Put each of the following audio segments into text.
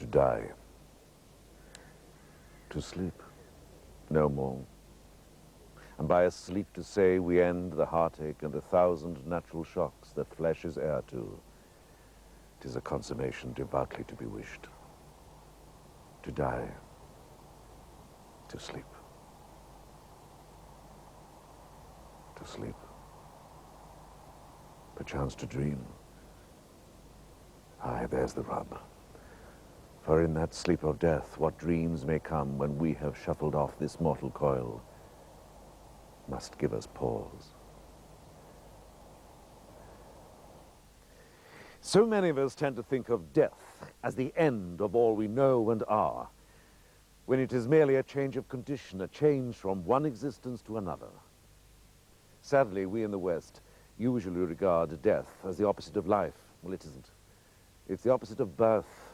to die, to sleep, no more. And by a sleep to say we end the heartache and the thousand natural shocks that flesh is heir to. 'Tis a consummation devoutly to be wished. To die, to sleep, to sleep, perchance to dream. Aye, there's the rub. For in that sleep of death, what dreams may come when we have shuffled off this mortal coil must give us pause. So many of us tend to think of death as the end of all we know and are, when it is merely a change of condition, a change from one existence to another. Sadly, we in the West usually regard death as the opposite of life. Well, it isn't. It's the opposite of birth.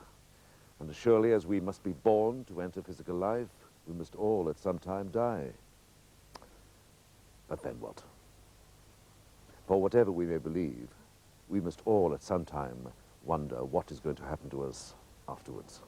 And as surely as we must be born to enter physical life, we must all at some time die. But then what? For whatever we may believe, we must all at some time wonder what is going to happen to us afterwards.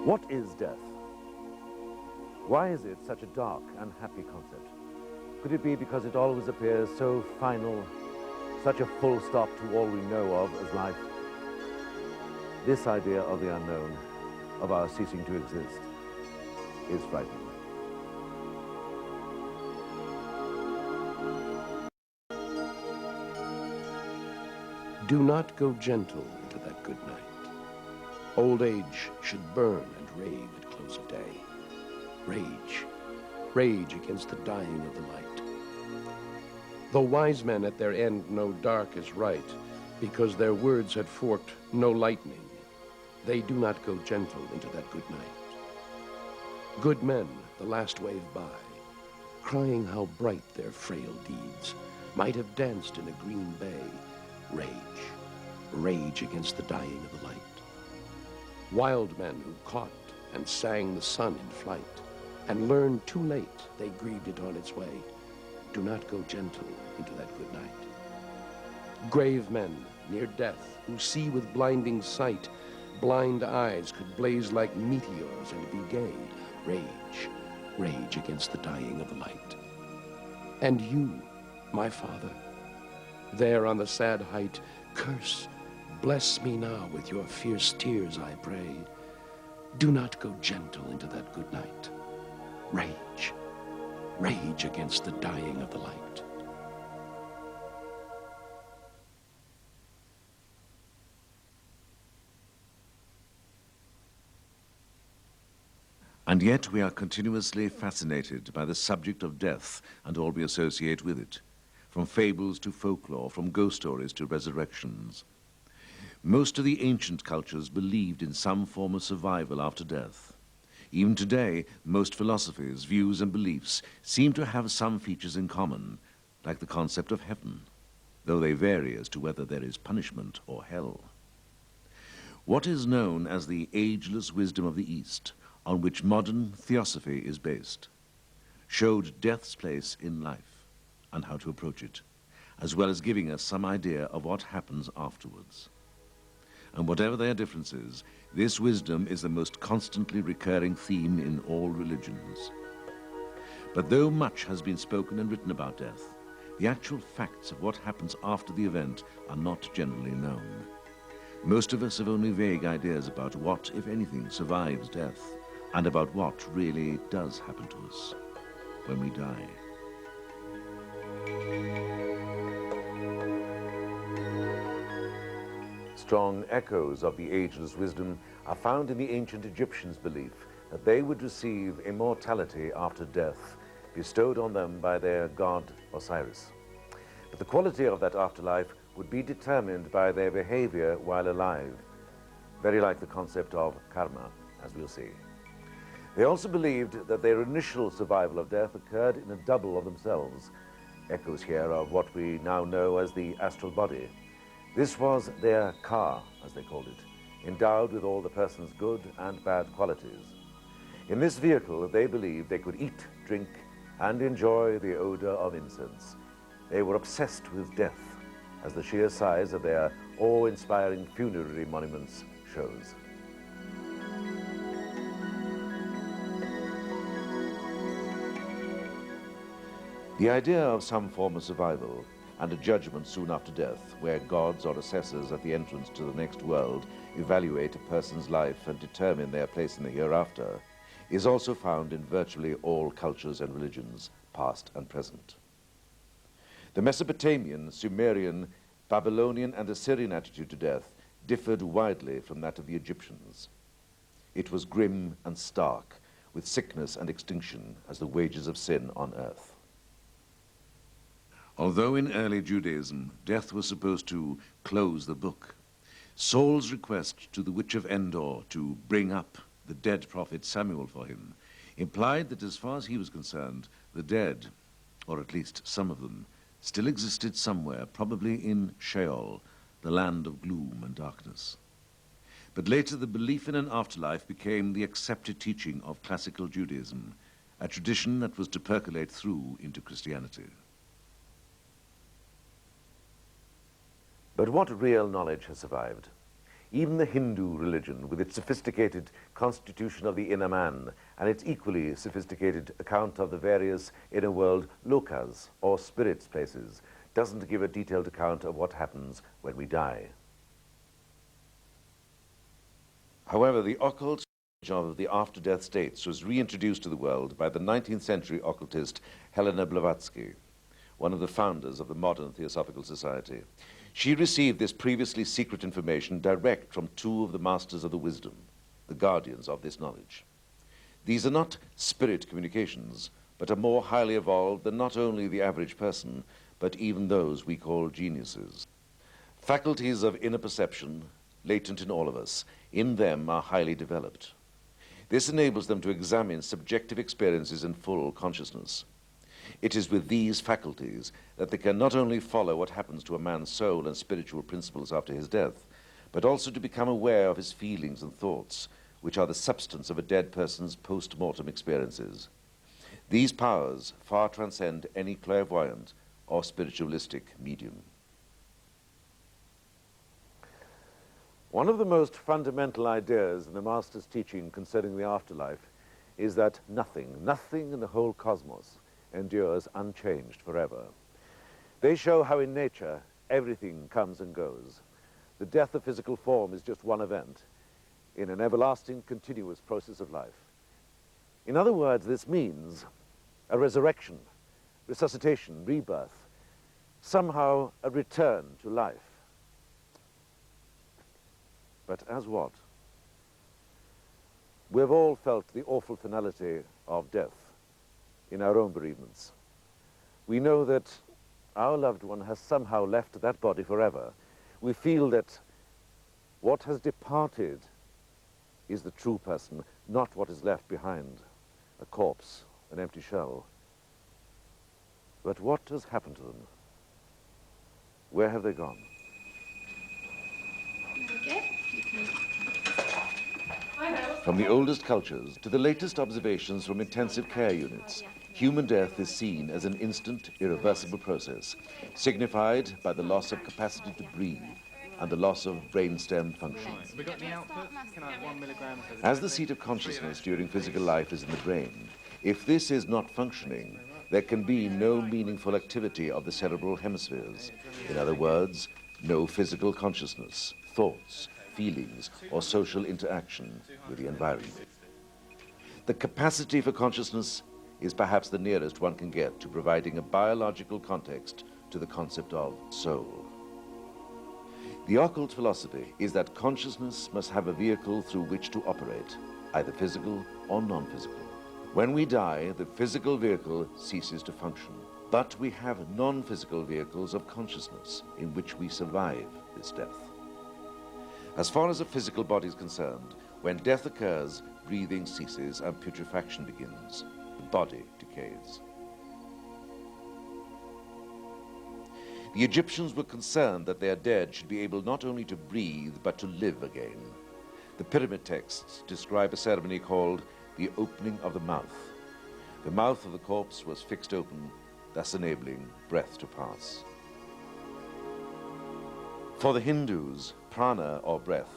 What is death? Why is it such a dark, unhappy concept? Could it be because it always appears so final, such a full stop to all we know of as life? This idea of the unknown, of our ceasing to exist, is frightening. Do not go gentle into that good night. Old age should burn and rave at close of day. Rage, rage against the dying of the light. Though wise men at their end know dark is right, because their words had forked no lightning, they do not go gentle into that good night. Good men, the last wave by, crying how bright their frail deeds, might have danced in a green bay. Rage, rage against the dying of the light. Wild men who caught and sang the sun in flight, and learned too late they grieved it on its way, do not go gentle into that good night. Grave men near death who see with blinding sight, blind eyes could blaze like meteors and be gay. Rage, rage against the dying of the light. And you, my father, there on the sad height, curse, bless me now with your fierce tears, I pray. Do not go gentle into that good night. Rage, rage against the dying of the light. And yet we are continuously fascinated by the subject of death and all we associate with it, from fables to folklore, from ghost stories to resurrections. Most of the ancient cultures believed in some form of survival after death. Even today, most philosophies, views, and beliefs seem to have some features in common, like the concept of heaven, though they vary as to whether there is punishment or hell. What is known as the ageless wisdom of the East, on which modern theosophy is based, showed death's place in life and how to approach it, as well as giving us some idea of what happens afterwards. And whatever their differences, this wisdom is the most constantly recurring theme in all religions. But though much has been spoken and written about death, the actual facts of what happens after the event are not generally known. Most of us have only vague ideas about what, if anything, survives death, and about what really does happen to us when we die. Strong echoes of the ageless wisdom are found in the ancient Egyptians' belief that they would receive immortality after death bestowed on them by their god Osiris. But the quality of that afterlife would be determined by their behavior while alive, very like the concept of karma, as we'll see. They also believed that their initial survival of death occurred in a double of themselves, echoes here of what we now know as the astral body. This was their car, as they called it, endowed with all the person's good and bad qualities. In this vehicle, they believed they could eat, drink, and enjoy the odor of incense. They were obsessed with death, as the sheer size of their awe-inspiring funerary monuments shows. The idea of some form of survival and a judgment soon after death, where gods or assessors at the entrance to the next world evaluate a person's life and determine their place in the hereafter, is also found in virtually all cultures and religions, past and present. The Mesopotamian, Sumerian, Babylonian, and Assyrian attitude to death differed widely from that of the Egyptians. It was grim and stark, with sickness and extinction as the wages of sin on earth. Although in early Judaism, death was supposed to close the book, Saul's request to the witch of Endor to bring up the dead prophet Samuel for him implied that as far as he was concerned, the dead, or at least some of them, still existed somewhere, probably in Sheol, the land of gloom and darkness. But later the belief in an afterlife became the accepted teaching of classical Judaism, a tradition that was to percolate through into Christianity. But what real knowledge has survived? Even the Hindu religion, with its sophisticated constitution of the inner man and its equally sophisticated account of the various inner world lokas, or spirits places, doesn't give a detailed account of what happens when we die. However, the occult of the after-death states was reintroduced to the world by the 19th century occultist Helena Blavatsky, one of the founders of the modern Theosophical Society. She received this previously secret information direct from two of the masters of the wisdom, the guardians of this knowledge. These are not spirit communications, but are more highly evolved than not only the average person, but even those we call geniuses. Faculties of inner perception, latent in all of us, in them are highly developed. This enables them to examine subjective experiences in full consciousness. It is with these faculties that they can not only follow what happens to a man's soul and spiritual principles after his death, but also to become aware of his feelings and thoughts, which are the substance of a dead person's post-mortem experiences. These powers far transcend any clairvoyant or spiritualistic medium. One of the most fundamental ideas in the Master's teaching concerning the afterlife is that nothing in the whole cosmos endures unchanged forever. They show how in nature everything comes and goes. The death of physical form is just one event in an everlasting, continuous process of life. In other words, this means a resurrection, resuscitation, rebirth, somehow a return to life. But as what? We've all felt the awful finality of death in our own bereavements. We know that our loved one has somehow left that body forever. We feel that what has departed is the true person, not what is left behind, a corpse, an empty shell. But what has happened to them? Where have they gone? From the oldest cultures to the latest observations from intensive care units, human death is seen as an instant, irreversible process, signified by the loss of capacity to breathe and the loss of brainstem function. As the seat of consciousness during physical life is in the brain, if this is not functioning, there can be no meaningful activity of the cerebral hemispheres. In other words, no physical consciousness, thoughts, feelings, or social interaction with the environment. The capacity for consciousness is perhaps the nearest one can get to providing a biological context to the concept of soul. The occult philosophy is that consciousness must have a vehicle through which to operate, either physical or non-physical. When we die, the physical vehicle ceases to function, But we have non-physical vehicles of consciousness in which we survive this death. As far as a physical body is concerned, when death occurs, breathing ceases and putrefaction begins. The body decays. The Egyptians were concerned that their dead should be able not only to breathe, but to live again. The pyramid texts describe a ceremony called the opening of the mouth. The mouth of the corpse was fixed open, thus enabling breath to pass. For the Hindus, prana, or breath,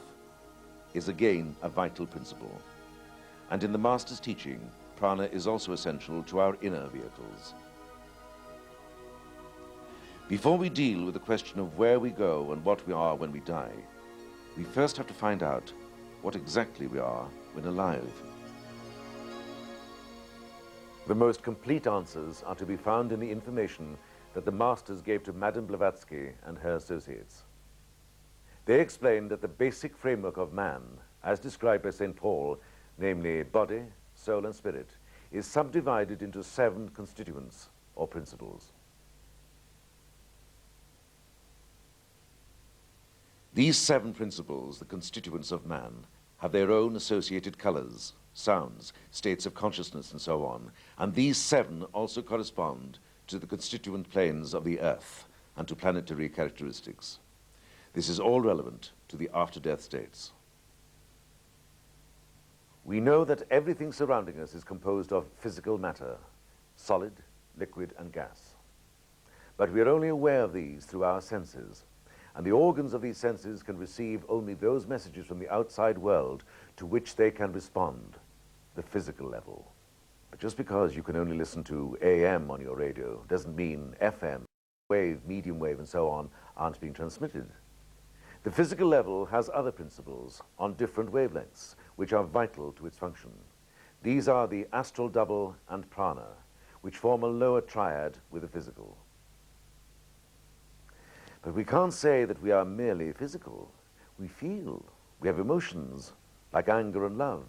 is again a vital principle. And in the Master's teaching, prana is also essential to our inner vehicles. Before we deal with the question of where we go and what we are when we die, we first have to find out what exactly we are when alive. The most complete answers are to be found in the information that the Masters gave to Madame Blavatsky and her associates. They explained that the basic framework of man, as described by St. Paul, namely body, soul, and spirit, is subdivided into 7 constituents or principles. These 7 principles, the constituents of man, have their own associated colors, sounds, states of consciousness, and so on, and these 7 also correspond to the constituent planes of the earth and to planetary characteristics. This is all relevant to the after-death states. We know that everything surrounding us is composed of physical matter, solid, liquid, and gas. But we are only aware of these through our senses, and the organs of these senses can receive only those messages from the outside world to which they can respond, the physical level. But just because you can only listen to AM on your radio doesn't mean FM, wave, medium wave, and so on aren't being transmitted. The physical level has other principles on different wavelengths, which are vital to its function. These are the astral double and prana, which form a lower triad with the physical. But we can't say that we are merely physical. We feel, we have emotions, like anger and love.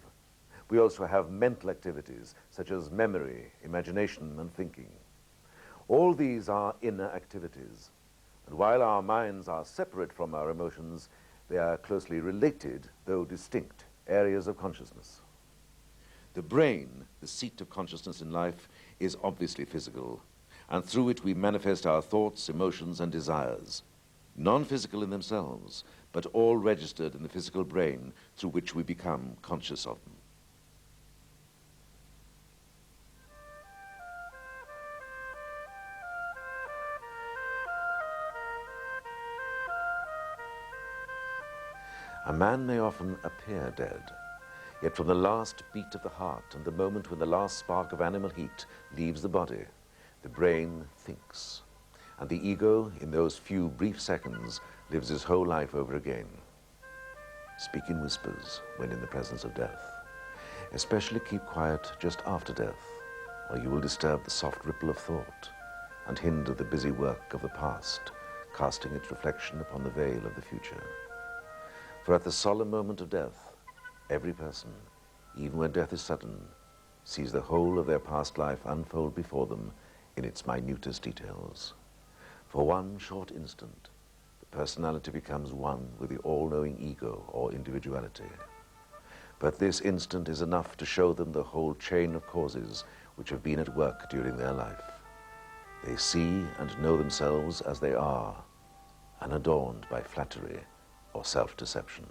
We also have mental activities, such as memory, imagination, and thinking. All these are inner activities. And while our minds are separate from our emotions, they are closely related, though distinct, areas of consciousness. The brain, the seat of consciousness in life, is obviously physical, and through it we manifest our thoughts, emotions, and desires, non-physical in themselves, but all registered in the physical brain through which we become conscious of them. A man may often appear dead, yet from the last beat of the heart and the moment when the last spark of animal heat leaves the body, the brain thinks, and the ego, in those few brief seconds, lives his whole life over again. Speak in whispers when in the presence of death. Especially keep quiet just after death, or you will disturb the soft ripple of thought and hinder the busy work of the past, casting its reflection upon the veil of the future. For at the solemn moment of death, every person, even when death is sudden, sees the whole of their past life unfold before them in its minutest details. For one short instant, the personality becomes one with the all-knowing ego or individuality. But this instant is enough to show them the whole chain of causes which have been at work during their life. They see and know themselves as they are, unadorned by flattery or self-deception.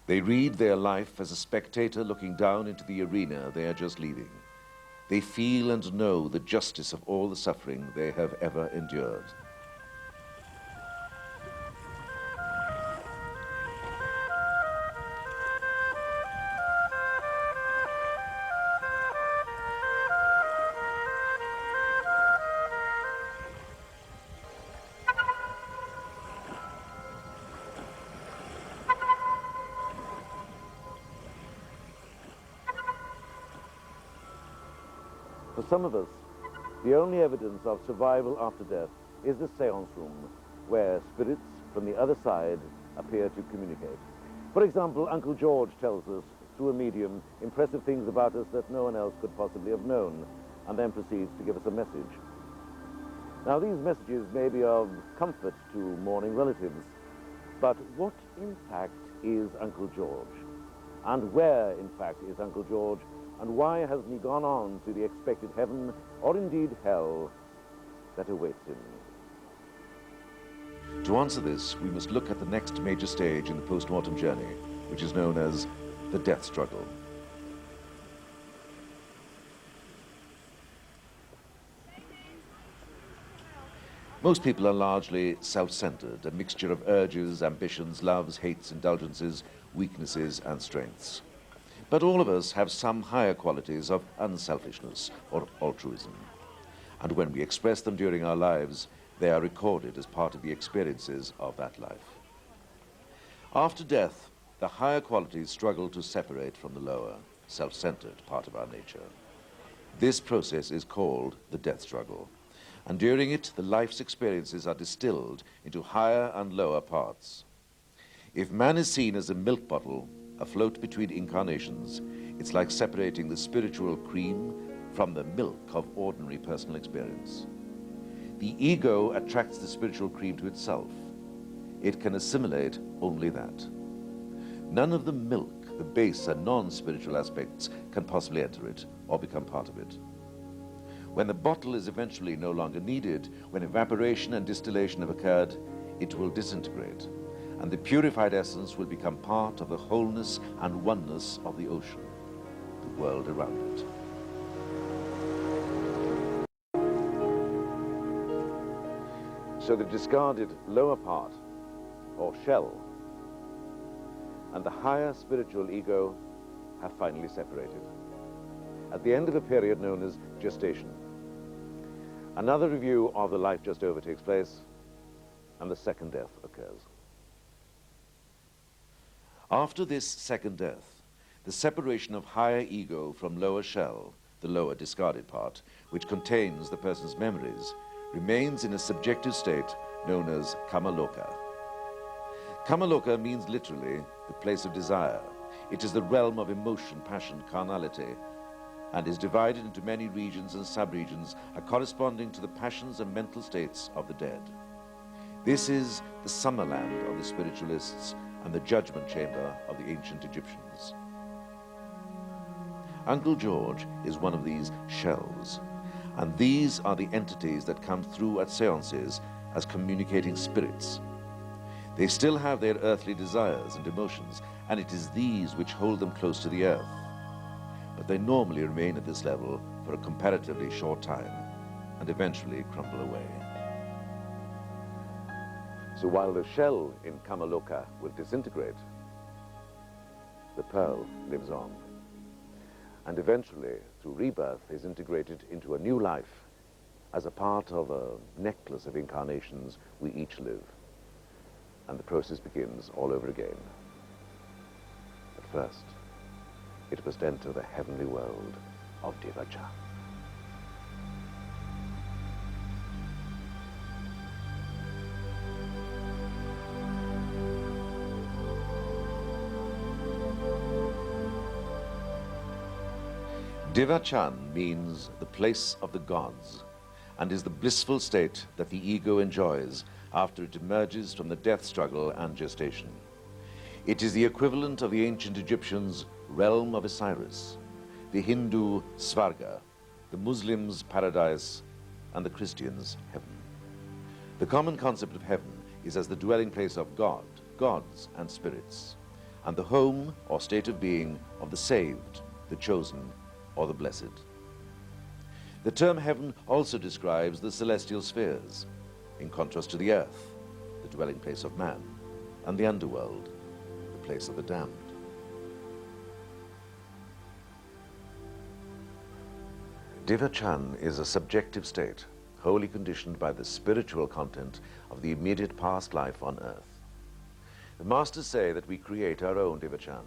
They read their life as a spectator looking down into the arena they are just leaving. They feel and know the justice of all the suffering they have ever endured. For some of us, the only evidence of survival after death is the seance room, where spirits from the other side appear to communicate. For example, Uncle George tells us, through a medium, impressive things about us that no one else could possibly have known, and then proceeds to give us a message. Now, these messages may be of comfort to mourning relatives, but what, in fact, is Uncle George? And where, in fact, is Uncle George? And why hasn't he gone on to the expected heaven, or indeed hell, that awaits him? To answer this, we must look at the next major stage in the post-mortem journey, which is known as the death struggle. Most people are largely self-centered, a mixture of urges, ambitions, loves, hates, indulgences, weaknesses, and strengths. But all of us have some higher qualities of unselfishness or altruism. And when we express them during our lives, they are recorded as part of the experiences of that life. After death, the higher qualities struggle to separate from the lower, self-centered part of our nature. This process is called the death struggle. And during it, the life's experiences are distilled into higher and lower parts. If man is seen as a milk bottle afloat between incarnations, it's like separating the spiritual cream from the milk of ordinary personal experience. The ego attracts the spiritual cream to itself. It can assimilate only that. None of the milk, the base and non-spiritual aspects, can possibly enter it or become part of it. When the bottle is eventually no longer needed, when evaporation and distillation have occurred, it will disintegrate, and the purified essence will become part of the wholeness and oneness of the ocean, the world around it. So the discarded lower part, or shell, and the higher spiritual ego have finally separated at the end of a period known as gestation. Another review of the life just over takes place, and the second death occurs. After this second death, the separation of higher ego from lower shell, the lower discarded part, which contains the person's memories, remains in a subjective state known as kamaloka. Kamaloka means literally the place of desire. It is the realm of emotion, passion, carnality, and is divided into many regions and sub-regions corresponding to the passions and mental states of the dead. This is the summer land of the spiritualists and the judgment chamber of the ancient Egyptians. Uncle George is one of these shells, and these are the entities that come through at seances as communicating spirits. They still have their earthly desires and emotions, and it is these which hold them close to the earth. But they normally remain at this level for a comparatively short time and eventually crumble away. So while the shell in Kamaloka will disintegrate, the pearl lives on, and eventually, through rebirth, is integrated into a new life as a part of a necklace of incarnations we each live. And the process begins all over again. But first, it must enter the heavenly world of Devachan. Devachan means the place of the gods, and is the blissful state that the ego enjoys after it emerges from the death struggle and gestation. It is the equivalent of the ancient Egyptians' realm of Osiris, the Hindu Svarga, the Muslims' paradise, and the Christians' heaven. The common concept of heaven is as the dwelling place of God, gods, and spirits, and the home or state of being of the saved, the chosen, or the blessed. The term heaven also describes the celestial spheres, in contrast to the earth, the dwelling place of man, and the underworld, the place of the damned. Devachan is a subjective state, wholly conditioned by the spiritual content of the immediate past life on earth. The masters say that we create our own Devachan,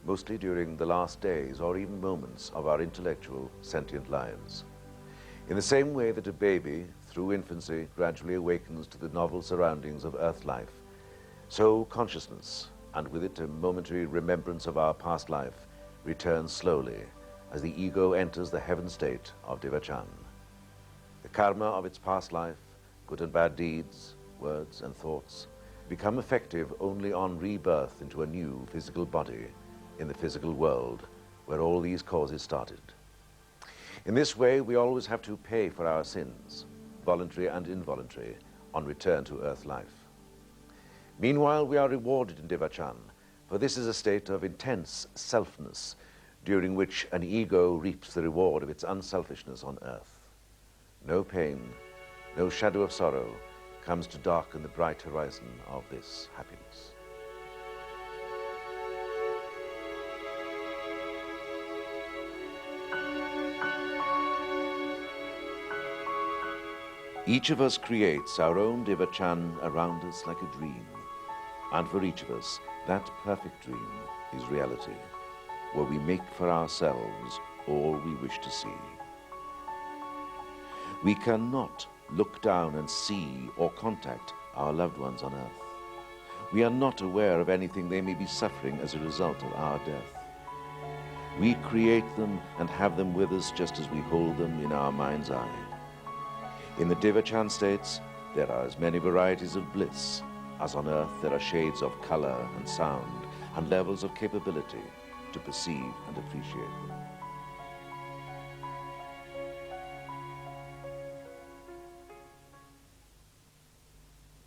mostly during the last days or even moments of our intellectual, sentient lives. In the same way that a baby, through infancy, gradually awakens to the novel surroundings of earth life, so consciousness, and with it a momentary remembrance of our past life, returns slowly as the ego enters the heaven state of Devachan. The karma of its past life Good and bad deeds, words and thoughts become effective only on rebirth into a new physical body in the physical world where all these causes started. In this way, we always have to pay for our sins, voluntary and involuntary, on return to earth life. Meanwhile, we are rewarded in Devachan, for this is a state of intense selfness, during which an ego reaps the reward of its unselfishness on earth. No pain, no shadow of sorrow comes to darken the bright horizon of this happiness. Each of us creates our own Devachan around us like a dream. And for each of us, that perfect dream is reality, where we make for ourselves all we wish to see. We cannot look down and see or contact our loved ones on earth. We are not aware of anything they may be suffering as a result of our death. We create them and have them with us just as we hold them in our mind's eye. In the Devachan states, there are as many varieties of bliss as on earth there are shades of color and sound and levels of capability to perceive and appreciate them.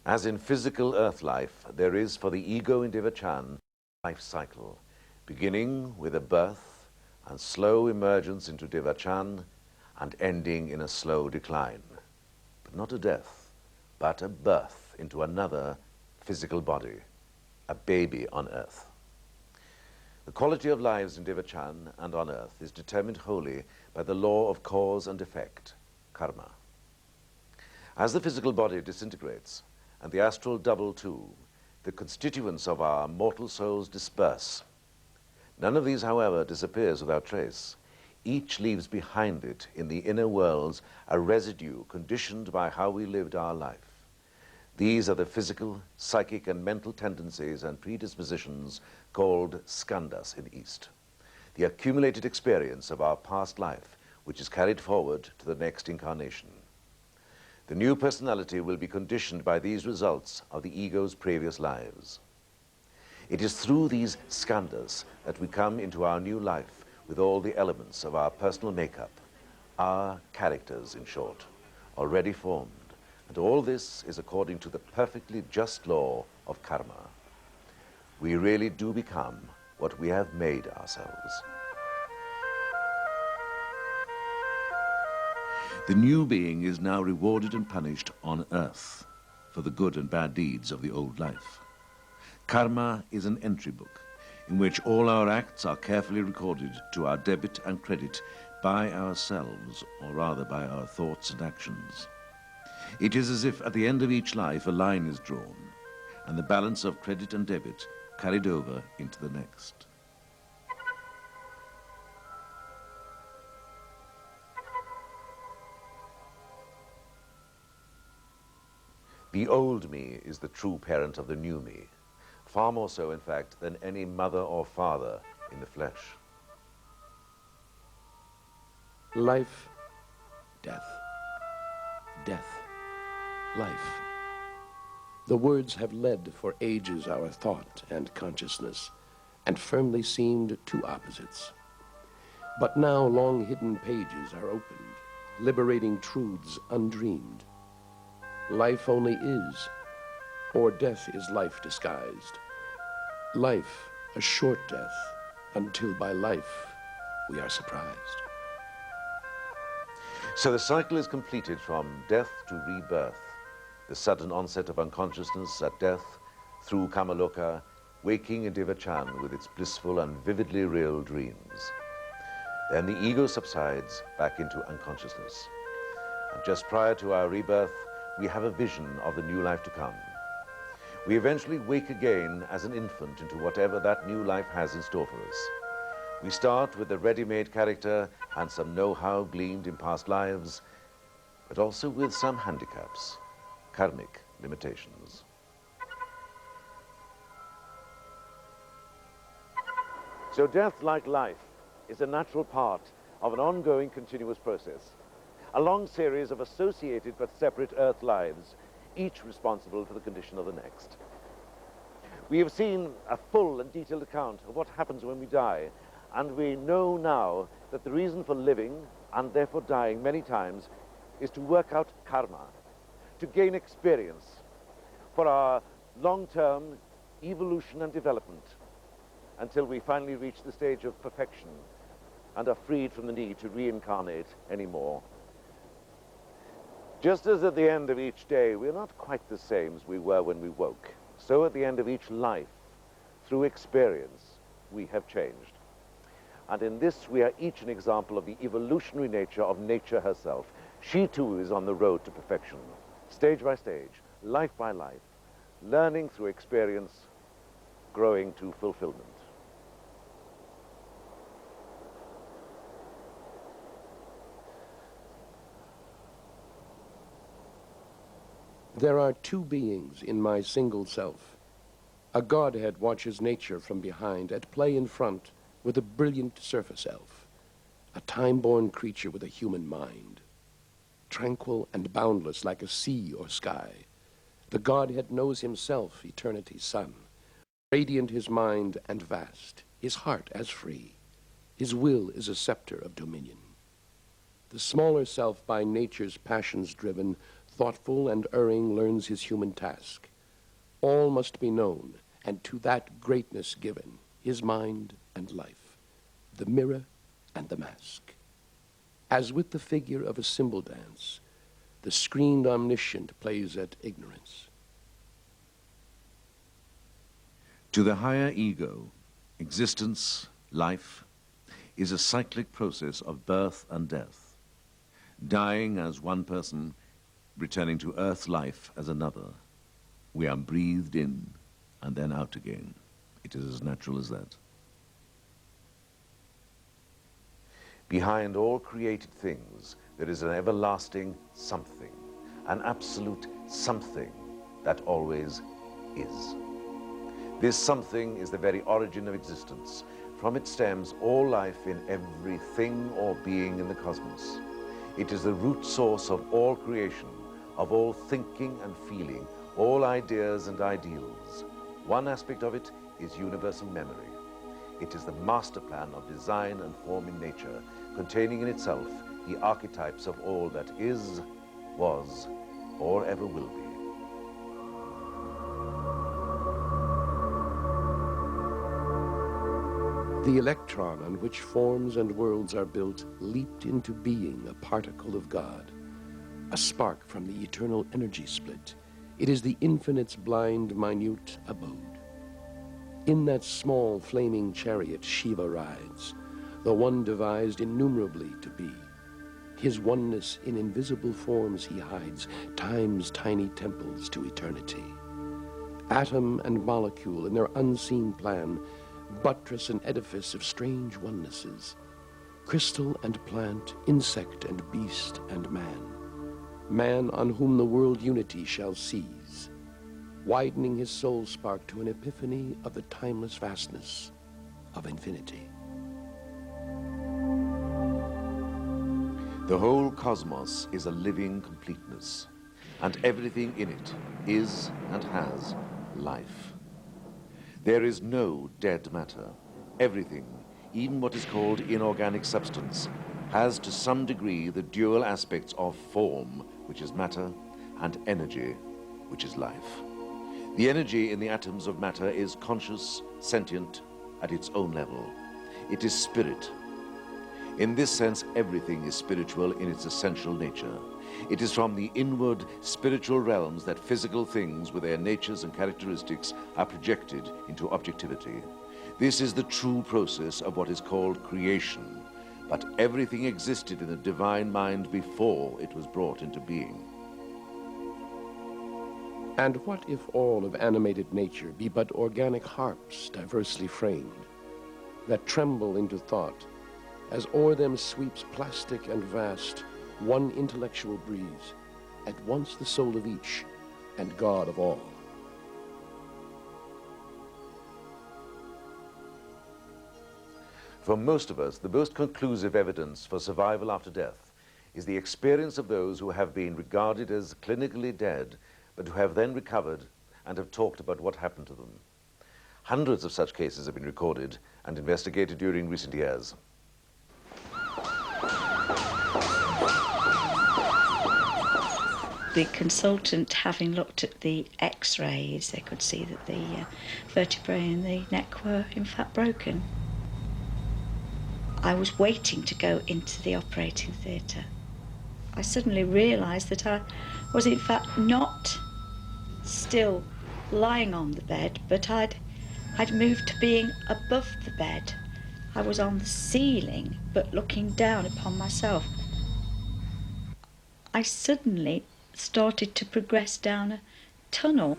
As in physical earth life, there is for the ego in Devachan a life cycle, beginning with a birth and slow emergence into Devachan and ending in a slow decline. But not a death, but a birth into another physical body, a baby on earth. The quality of lives in Devachan and on earth is determined wholly by the law of cause and effect, karma. As the physical body disintegrates, and the astral double too, the constituents of our mortal souls disperse. None of these, however, disappears without trace. Each leaves behind it in the inner worlds a residue conditioned by how we lived our life. These are the physical, psychic, and mental tendencies and predispositions called skandhas in the East, the accumulated experience of our past life, which is carried forward to the next incarnation. The new personality will be conditioned by these results of the ego's previous lives. It is through these skandhas that we come into our new life with all the elements of our personal makeup, our characters, in short, already formed. And all this is according to the perfectly just law of karma. We really do become what we have made ourselves. The new being is now rewarded and punished on earth for the good and bad deeds of the old life. Karma is an entry book in which all our acts are carefully recorded to our debit and credit by ourselves, or rather by our thoughts and actions. It is as if at the end of each life a line is drawn and the balance of credit and debit carried over into the next. The old me is the true parent of the new me, far more so, in fact, than any mother or father in the flesh. Life, death, death, life. The words have led for ages our thought and consciousness, and firmly seemed two opposites. But now long-hidden pages are opened, liberating truths undreamed. Life only is, or death is life disguised. Life, a short death, until by life we are surprised. So the cycle is completed from death to rebirth, the sudden onset of unconsciousness at death, through Kamaloka, waking in Devachan with its blissful and vividly real dreams. Then the ego subsides back into unconsciousness. And just prior to our rebirth, we have a vision of the new life to come. We eventually wake again as an infant into whatever that new life has in store for us. We start with a ready-made character and some know-how gleaned in past lives, but also with some handicaps, karmic limitations. So death, like life, is a natural part of an ongoing continuous process. a long series of associated but separate Earth lives, each responsible for the condition of the next. We have seen a full and detailed account of what happens when we die, and we know now that the reason for living, and therefore dying many times, is to work out karma, to gain experience for our long-term evolution and development, until we finally reach the stage of perfection and are freed from the need to reincarnate anymore. Just as at the end of each day, we're not quite the same as we were when we woke, so at the end of each life, through experience, we have changed. And in this, we are each an example of the evolutionary nature of nature herself. She too is on the road to perfection, stage by stage, life by life, learning through experience, growing to fulfillment. There are two beings in my single self. A godhead watches nature from behind, at play in front with a brilliant surface elf, a time-born creature with a human mind. Tranquil and boundless like a sea or sky, the godhead knows himself, eternity's sun. Radiant his mind and vast, his heart as free. His will is a scepter of dominion. The smaller self, by nature's passions driven, thoughtful and erring, learns his human task. All must be known, and to that greatness given, his mind and life, the mirror and the mask. As with the figure of a cymbal dance, the screened omniscient plays at ignorance. To the higher ego, existence, life, is a cyclic process of birth and death, dying as one person, returning to earth life as another. We are breathed in and then out again. It is as natural as that. Behind all created things, there is an everlasting something, an absolute something that always is. This something is the very origin of existence. From it stems all life in every thing or being in the cosmos. It is the root source of all creation, of all thinking and feeling, all ideas and ideals. One aspect of it is universal memory. It is the master plan of design and form in nature, containing in itself the archetypes of all that is, was, or ever will be. The electron on which forms and worlds are built leaped into being, a particle of God, a spark from the eternal energy split. It is the infinite's blind, minute abode. In that small, flaming chariot Shiva rides, the one devised innumerably to be. His oneness in invisible forms he hides, time's tiny temples to eternity. Atom and molecule in their unseen plan buttress an edifice of strange onenesses. Crystal and plant, insect and beast and man. Man on whom the world unity shall seize, widening his soul spark to an epiphany of the timeless vastness of infinity. The whole cosmos is a living completeness, and everything in it is and has life. There is no dead matter. Everything, even what is called inorganic substance, has to some degree the dual aspects of form, which is matter, and energy, which is life. The energy in the atoms of matter is conscious, sentient, at its own level. It is spirit. In this sense, everything is spiritual in its essential nature. It is from the inward spiritual realms that physical things with their natures and characteristics are projected into objectivity. This is the true process of what is called creation, but everything existed in the divine mind before it was brought into being. And what if all of animated nature be but organic harps diversely framed, that tremble into thought, as o'er them sweeps plastic and vast one intellectual breeze, at once the soul of each and God of all. For most of us, the most conclusive evidence for survival after death is the experience of those who have been regarded as clinically dead, but who have then recovered and have talked about what happened to them. Hundreds of such cases have been recorded and investigated during recent years. The consultant, having looked at the x-rays, they could see that the vertebrae in the neck were in fact broken. I was waiting to go into the operating theatre. I suddenly realised that I was in fact not still lying on the bed, but I'd moved to being above the bed. I was on the ceiling, but looking down upon myself. I suddenly started to progress down a tunnel.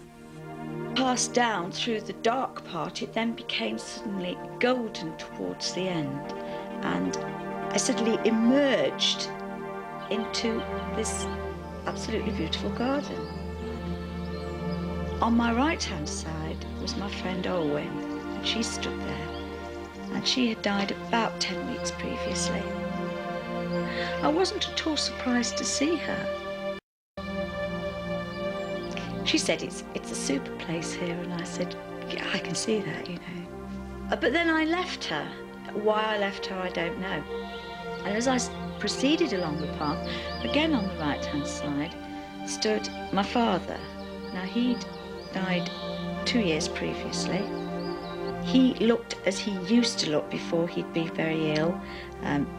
Passed down through the dark part, it then became suddenly golden towards the end, and I suddenly emerged into this absolutely beautiful garden. On my right-hand side was my friend Olwen, and she stood there, and she had died about 10 weeks previously. I wasn't at all surprised to see her. She said, it's a super place here, and I said, yeah, I can see that, you know. But then I left her. Why I left her, I don't know. And as I proceeded along the path, again on the right-hand side, stood my father. Now, he'd died 2 years previously. He looked as he used to look before he'd be very ill,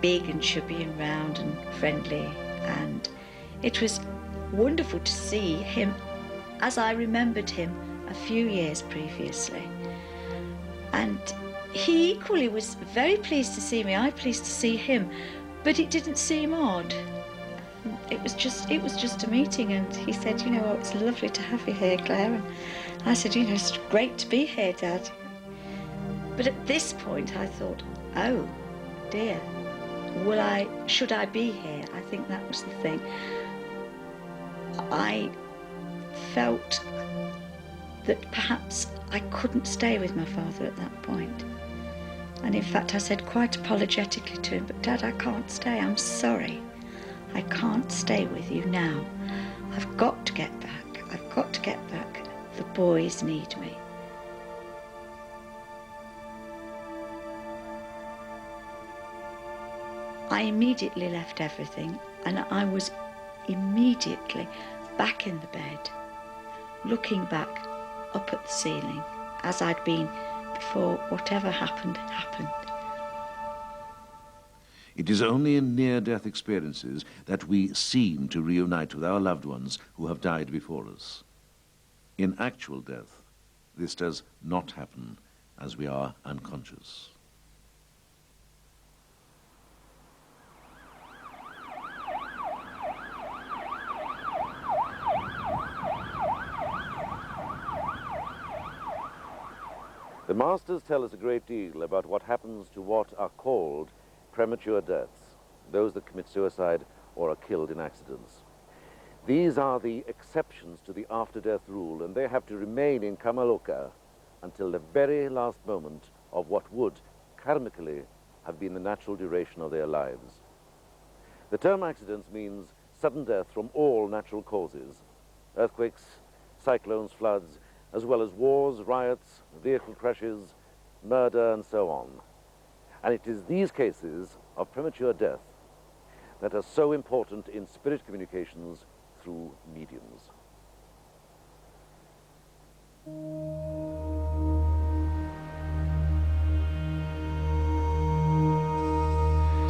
big and chubby and round and friendly. And it was wonderful to see him as I remembered him a few years previously. And he equally was very pleased to see me, I pleased to see him, but it didn't seem odd. It was just a meeting, and he said, you know, oh, it's lovely to have you here, Claire. And I said, you know, it's great to be here, Dad. But at this point I thought, oh dear, should I be here? I think that was the thing. I felt that perhaps I couldn't stay with my father at that point. And in fact I said quite apologetically to him, but Dad, I can't stay, I'm sorry. I can't stay with you now. I've got to get back. I've got to get back. The boys need me. I immediately left everything, and I was immediately back in the bed, looking back up at the ceiling as I'd been before whatever happened, happened. It is only in near-death experiences that we seem to reunite with our loved ones who have died before us. In actual death, this does not happen, as we are unconscious. The masters tell us a great deal about what happens to what are called premature deaths, those that commit suicide or are killed in accidents. These are the exceptions to the after-death rule, and they have to remain in Kamaloka until the very last moment of what would, karmically, have been the natural duration of their lives. The term accidents means sudden death from all natural causes, earthquakes, cyclones, floods, as well as wars, riots, vehicle crashes, murder, and so on. And it is these cases of premature death that are so important in spirit communications through mediums.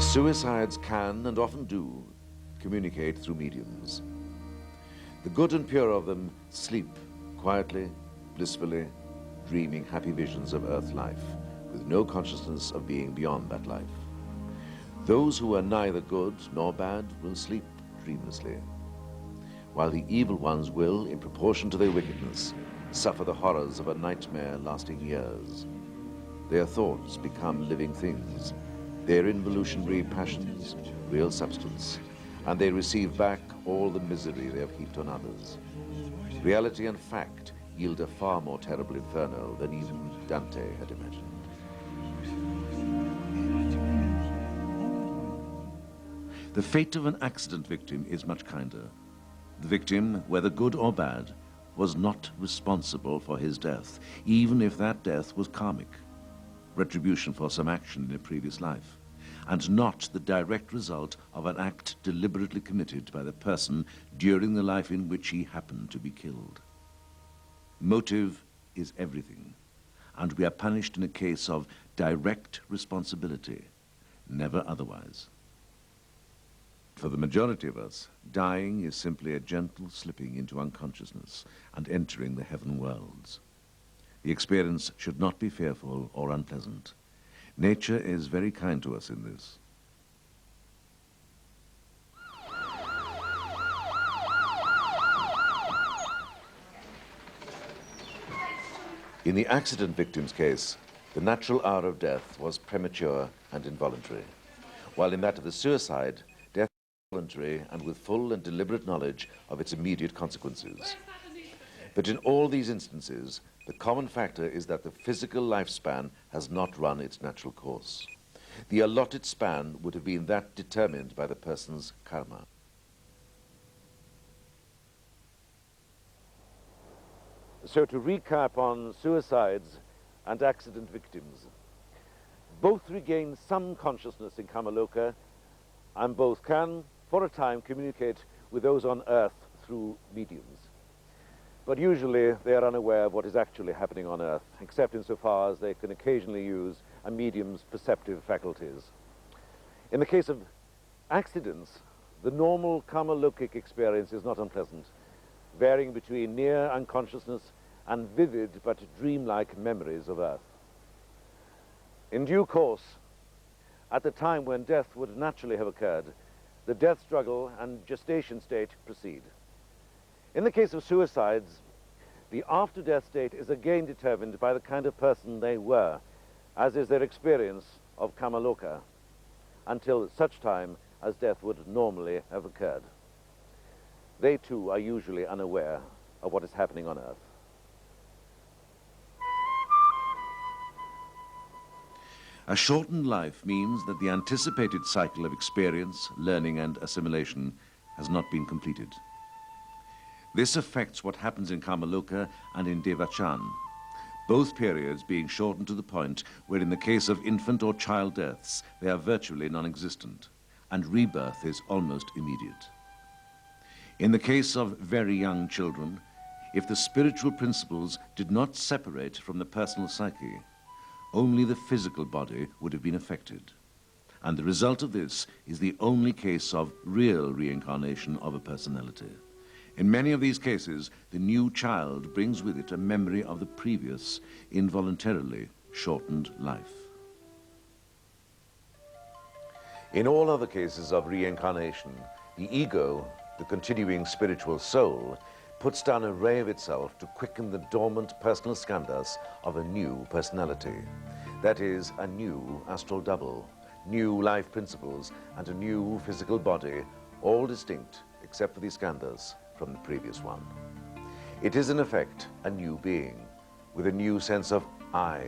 Suicides can, and often do, communicate through mediums. The good and pure of them sleep quietly, blissfully, dreaming happy visions of earth life, with no consciousness of being beyond that life. Those who are neither good nor bad will sleep dreamlessly, while the evil ones will, in proportion to their wickedness, suffer the horrors of a nightmare lasting years. Their thoughts become living things, their involutionary passions, real substance, and they receive back all the misery they have heaped on others. Reality and fact yield a far more terrible inferno than even Dante had imagined. The fate of an accident victim is much kinder. The victim, whether good or bad, was not responsible for his death, even if that death was karmic, retribution for some action in a previous life, and not the direct result of an act deliberately committed by the person during the life in which he happened to be killed. Motive is everything, and we are punished in a case of direct responsibility, never otherwise. For the majority of us, dying is simply a gentle slipping into unconsciousness and entering the heaven worlds. The experience should not be fearful or unpleasant. Nature is very kind to us in this. In the accident victim's case, the natural hour of death was premature and involuntary, while in that of the suicide, death was voluntary and with full and deliberate knowledge of its immediate consequences. But in all these instances, the common factor is that the physical lifespan has not run its natural course. The allotted span would have been that determined by the person's karma. So to recap on suicides and accident victims, both regain some consciousness in Kamaloka, and both can, for a time, communicate with those on Earth through mediums. But usually they are unaware of what is actually happening on Earth, except insofar as they can occasionally use a medium's perceptive faculties. In the case of accidents, the normal Kamalokic experience is not unpleasant, varying between near unconsciousness and vivid but dreamlike memories of Earth. In due course, at the time when death would naturally have occurred, the death struggle and gestation state proceed. In the case of suicides, the after-death state is again determined by the kind of person they were, as is their experience of Kamaloka, until such time as death would normally have occurred. They too are usually unaware of what is happening on Earth. A shortened life means that the anticipated cycle of experience, learning, and assimilation has not been completed. This affects what happens in Kamaloka and in Devachan, both periods being shortened to the point where in the case of infant or child deaths, they are virtually non-existent, and rebirth is almost immediate. In the case of very young children, if the spiritual principles did not separate from the personal psyche, only the physical body would have been affected. And the result of this is the only case of real reincarnation of a personality. In many of these cases, the new child brings with it a memory of the previous, involuntarily shortened life. In all other cases of reincarnation, the ego, the continuing spiritual soul, puts down a ray of itself to quicken the dormant personal skandhas of a new personality. That is, a new astral double, new life principles, and a new physical body, all distinct, except for the skandhas, from the previous one. It is, in effect, a new being, with a new sense of I,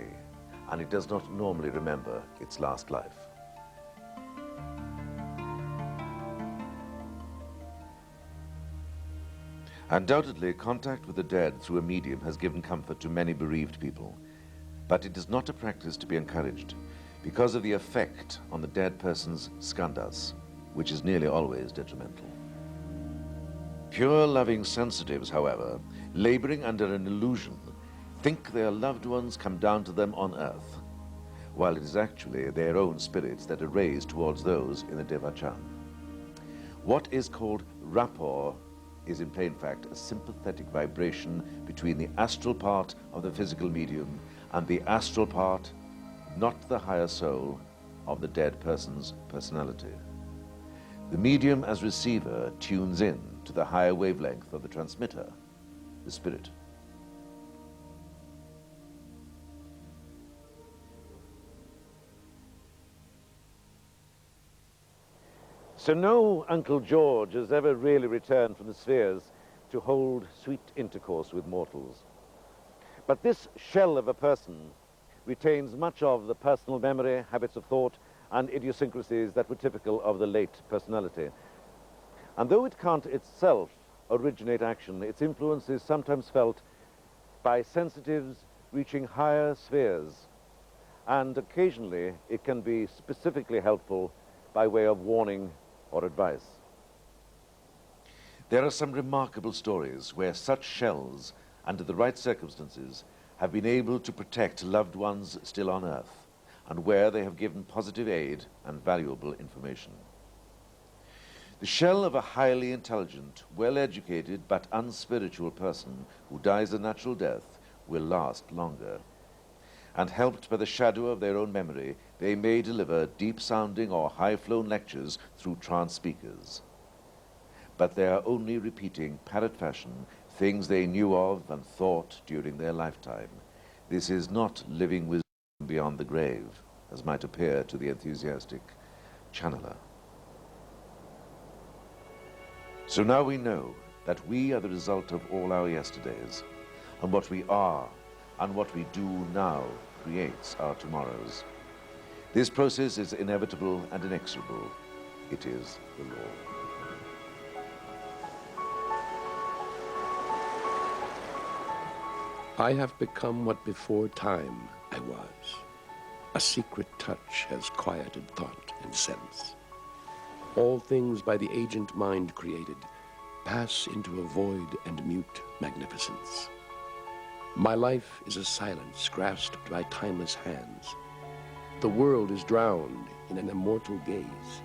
and it does not normally remember its last life. Undoubtedly, contact with the dead through a medium has given comfort to many bereaved people, but it is not a practice to be encouraged because of the effect on the dead person's skandhas, which is nearly always detrimental. Pure loving sensitives, however, laboring under an illusion, think their loved ones come down to them on earth, while it is actually their own spirits that are raised towards those in the Devachan. What is called rapport is in plain fact a sympathetic vibration between the astral part of the physical medium and the astral part, not the higher soul, of the dead person's personality. The medium as receiver tunes in to the higher wavelength of the transmitter, the spirit. So no Uncle George has ever really returned from the spheres to hold sweet intercourse with mortals. But this shell of a person retains much of the personal memory, habits of thought, and idiosyncrasies that were typical of the late personality. And though it can't itself originate action, its influence is sometimes felt by sensitives reaching higher spheres, and occasionally it can be specifically helpful by way of warning or advice. There are some remarkable stories where such shells, under the right circumstances, have been able to protect loved ones still on Earth, and where they have given positive aid and valuable information. The shell of a highly intelligent, well-educated, but unspiritual person who dies a natural death will last longer. And helped by the shadow of their own memory, they may deliver deep-sounding or high-flown lectures through trance speakers. But they are only repeating, parrot fashion, things they knew of and thought during their lifetime. This is not living wisdom beyond the grave, as might appear to the enthusiastic channeler. So now we know that we are the result of all our yesterdays, and what we are and what we do now creates our tomorrows. This process is inevitable and inexorable. It is the law. I have become what before time I was. A secret touch has quieted thought and sense. All things by the agent mind created pass into a void and mute magnificence. My life is a silence grasped by timeless hands. The world is drowned in an immortal gaze.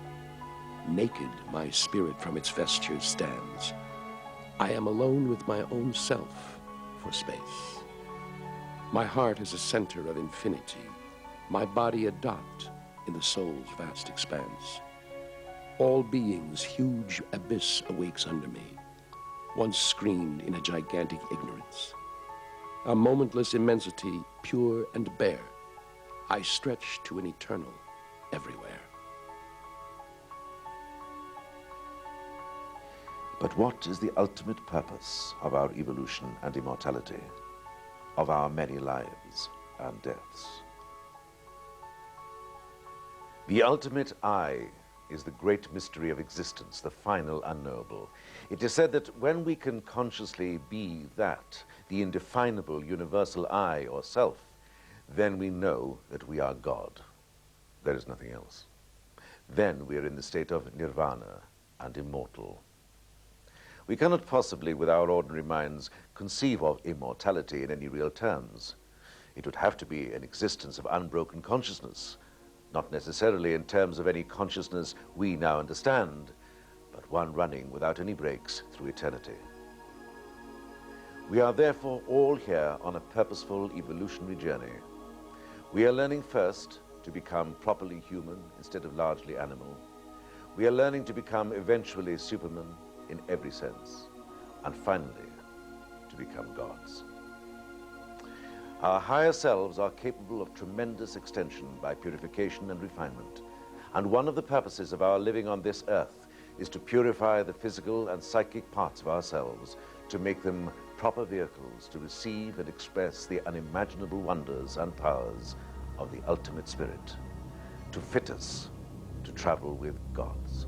Naked, my spirit from its vestures stands. I am alone with my own self for space. My heart is a center of infinity, my body a dot in the soul's vast expanse. All being's huge abyss awakes under me, once screened in a gigantic ignorance. A momentless immensity, pure and bare, I stretch to an eternal everywhere. But what is the ultimate purpose of our evolution and immortality, of our many lives and deaths? The ultimate I is the great mystery of existence, the final unknowable. It is said that when we can consciously be that, the indefinable universal I or self, then we know that we are God. There is nothing else. Then we are in the state of nirvana and immortal. We cannot possibly, with our ordinary minds, conceive of immortality in any real terms. It would have to be an existence of unbroken consciousness, not necessarily in terms of any consciousness we now understand, but one running without any breaks through eternity. We are therefore all here on a purposeful evolutionary journey. We are learning first to become properly human instead of largely animal. We are learning to become eventually supermen in every sense, and finally, to become gods. Our higher selves are capable of tremendous extension by purification and refinement, and one of the purposes of our living on this earth is to purify the physical and psychic parts of ourselves, to make them proper vehicles to receive and express the unimaginable wonders and powers of the ultimate spirit, to fit us to travel with gods.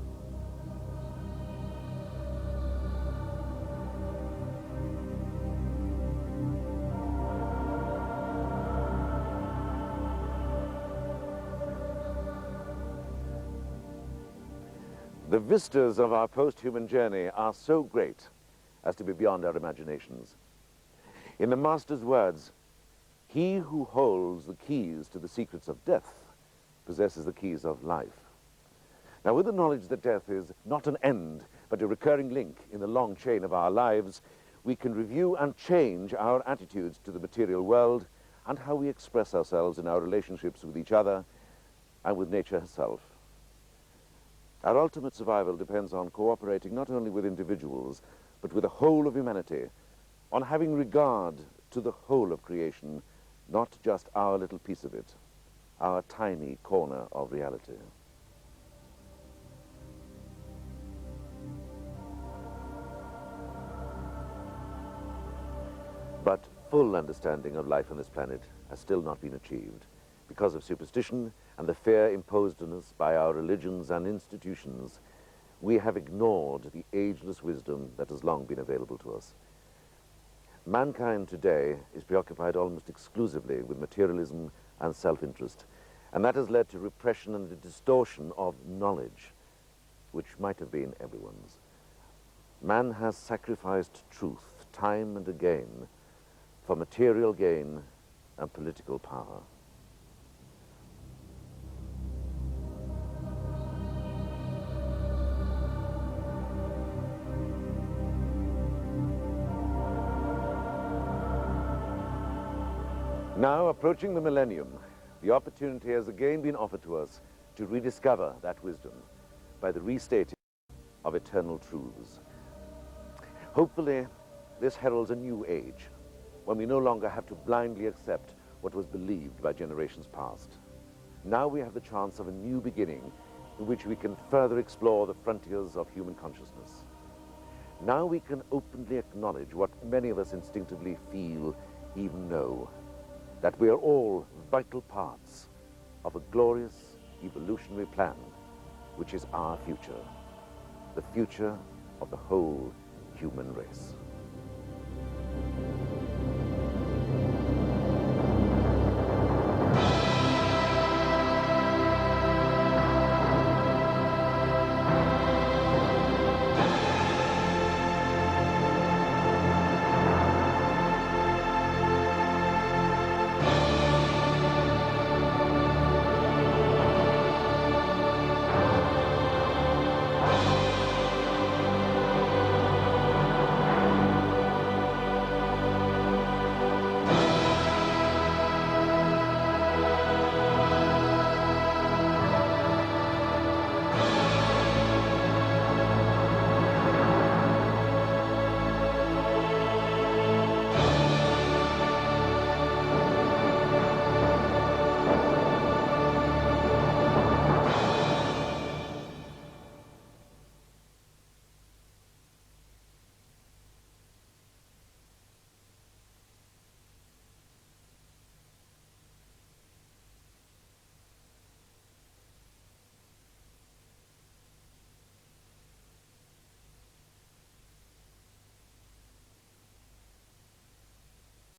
The vistas of our post-human journey are so great as to be beyond our imaginations. In the Master's words, "He who holds the keys to the secrets of death possesses the keys of life." Now, with the knowledge that death is not an end, but a recurring link in the long chain of our lives, we can review and change our attitudes to the material world and how we express ourselves in our relationships with each other and with nature herself. Our ultimate survival depends on cooperating not only with individuals, but with the whole of humanity, on having regard to the whole of creation, not just our little piece of it, our tiny corner of reality. But full understanding of life on this planet has still not been achieved because of superstition and the fear imposed on us by our religions and institutions, we have ignored the ageless wisdom that has long been available to us. Mankind today is preoccupied almost exclusively with materialism and self-interest, and that has led to repression and the distortion of knowledge, which might have been everyone's. Man has sacrificed truth time and again for material gain and political power. Now, approaching the millennium, the opportunity has again been offered to us to rediscover that wisdom by the restating of eternal truths. Hopefully, this heralds a new age, when we no longer have to blindly accept what was believed by generations past. Now we have the chance of a new beginning in which we can further explore the frontiers of human consciousness. Now we can openly acknowledge what many of us instinctively feel, even know, that we are all vital parts of a glorious evolutionary plan, which is our future, the future of the whole human race.